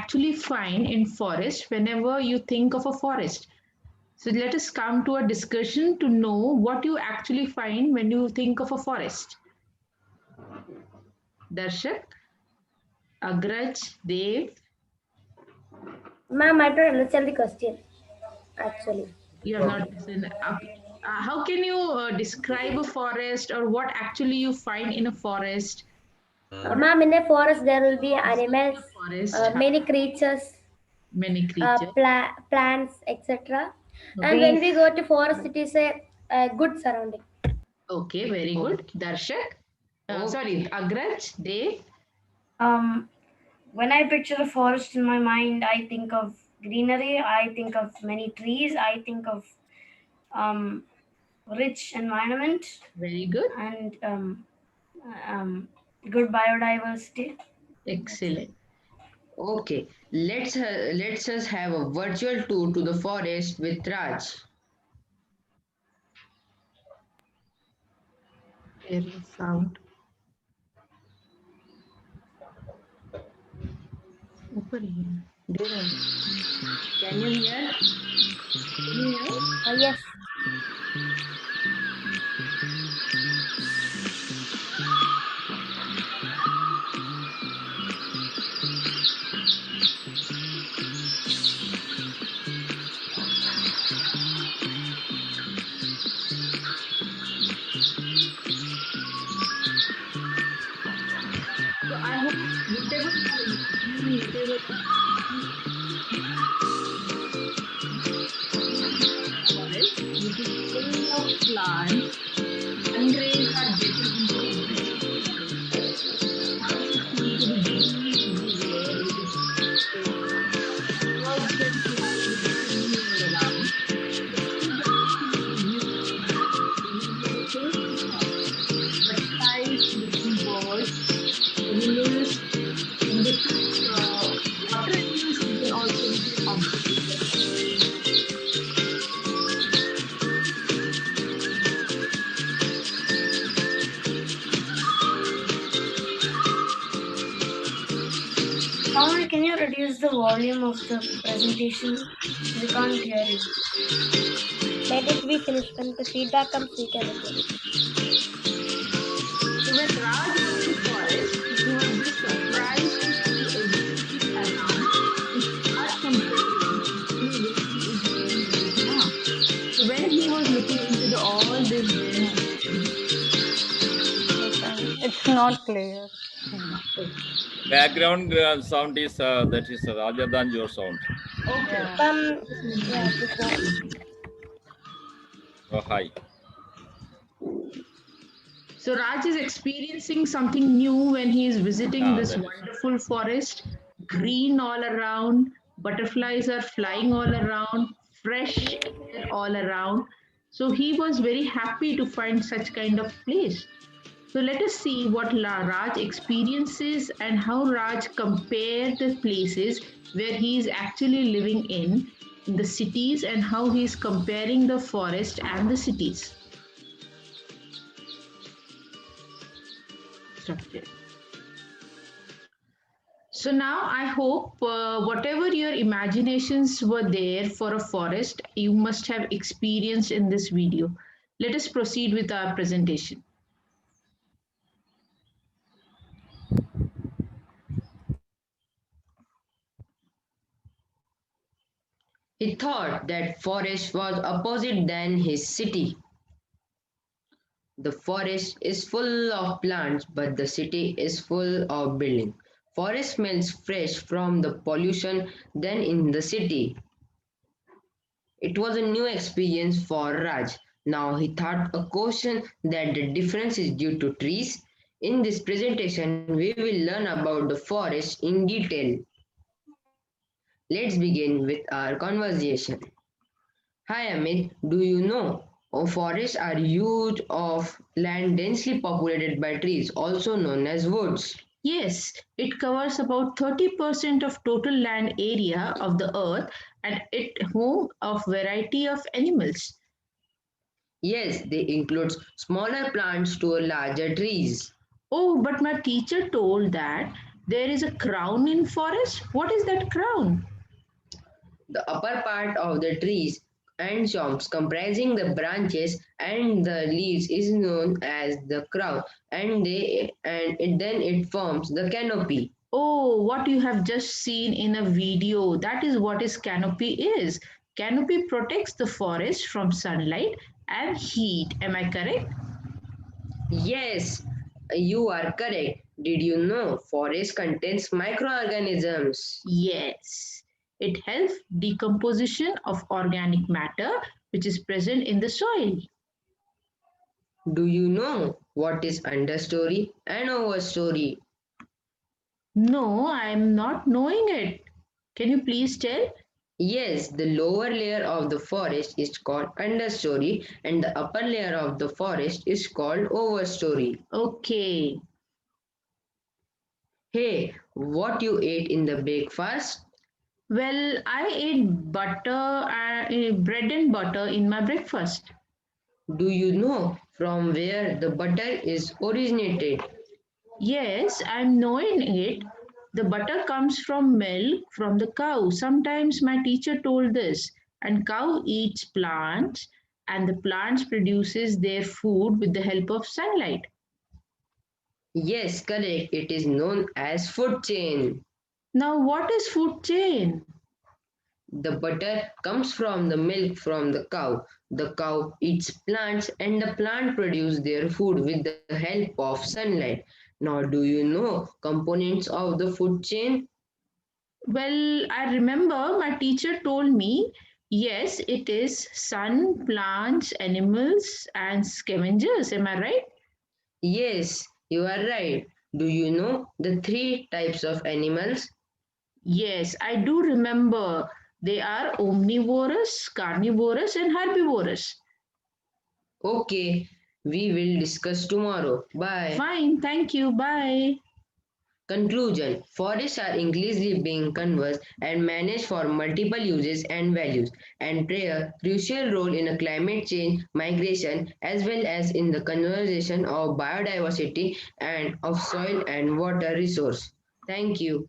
actually find in forest whenever you think of a forest? So let us come to a discussion to know what you actually find when you think of a forest. Darshak, Agraj, Dev, Ma'am, I don't understand the question actually. you have not listened. How can you describe a forest or what actually you find in a forest? Or Ma'am, in a forest there will be observe in animals, a forest, many creatures, many creatures. plants, etc. And Okay, when we Trees. go to forest, it is a good surrounding. okay, very Oh. good. Darshak, Oh. sorry, Agraj, Dev. Um, when I picture a forest in my mind, I think of greenery. I think of many trees. I think of um, rich environment Very good. and um, good biodiversity. That's it. Excellent. Okay, let's us have a virtual tour to the forest with Raj. There is sound. ऊपर ही है. Devan, can you hear? Can you hear? Yes. So I hope whatever you are imagining, whatever forest, which is full of plants, sun rays are getting into this forest. Plants seem to be blooming everywhere. It is birds and flowers singing all around. So it is a peaceful view whenever you think of butterflies, different birds, animals, and different water animals you can also observe. Pawan, can you reduce the volume of the presentation? We can't hear you. Let it be finished. When the feedback comes, we can replace. So when Raj was in forest, he was just surprised to see everything around and start comparing to when he is living right now. So when he was looking into all this It's not clear. Background sound is that is rather than your sound. okay, Yeah. just make Yeah, it this one. Oh, hi. so Raj is experiencing something new when he is visiting Ah, this that is. wonderful forest, green all around, butterflies are flying all around, fresh air all around. So he was very happy to find such kind of place. So let us see what Raj experiences and how Raj compare the places where he is actually living in the cities, and how he is comparing the forest and the cities. Structure. So now I hope whatever your imaginations were there for a forest, you must have experienced in this video. Let us proceed with our presentation. He thought that forest was opposite than his city. The forest is full of plants, but the city is full of buildings. Forest smells fresh from the pollution than in the city. It was a new experience for Raj. Now he thought a question that the difference is due to trees. In this presentation, we will learn about the forest in detail. Let's begin with our conversation. Hi Amit, do you know forests are huge of land densely populated by trees, also known as woods. Yes, it covers about 30% of total land area of the earth, and it home of variety of animals. Yes, they include smaller plants to larger trees. Oh, but my teacher told that There is a crown in forest. What is that crown? The upper part of the trees and stumps comprising the branches and the leaves is known as the crown then it forms the canopy. Oh, what you have just seen in a video. That is what is canopy is. Canopy protects the forest from sunlight and heat. Am I correct? Yes, you are correct. Did you know forest contains microorganisms? Yes. It helps decomposition of organic matter which is present in the soil. Do you know what is understory and overstory? No, I am not knowing it. Can you please tell? Yes, the lower layer of the forest is called understory and the upper layer of the forest is called overstory. Okay. Hey, what you ate in the breakfast? Well, I ate bread and butter in my breakfast. Do you know from where the butter is originated? Yes, I'm knowing it. The butter comes from milk from the cow. Sometimes my teacher told this. And cow eats plants and the plants produces their food with the help of sunlight. Yes, correct. It is known as food chain. Now, what is food chain? The butter comes from the milk from the cow. The cow eats plants and the plant produce their food with the help of sunlight. Now, do you know components of the food chain? Well, I remember my teacher told me, yes, it is sun, plants, animals, and scavengers. Am I right? Yes, you are right. Do you know the three types of animals? Yes, I do remember. They are omnivorous, carnivorous, and herbivorous. Okay, we will discuss tomorrow. Bye. Fine, thank you. Bye. Conclusion. Forests are increasingly being conserved and managed for multiple uses and values and play a crucial role in a climate change, migration, as well as in the conservation of biodiversity and of soil and water resource. Thank you.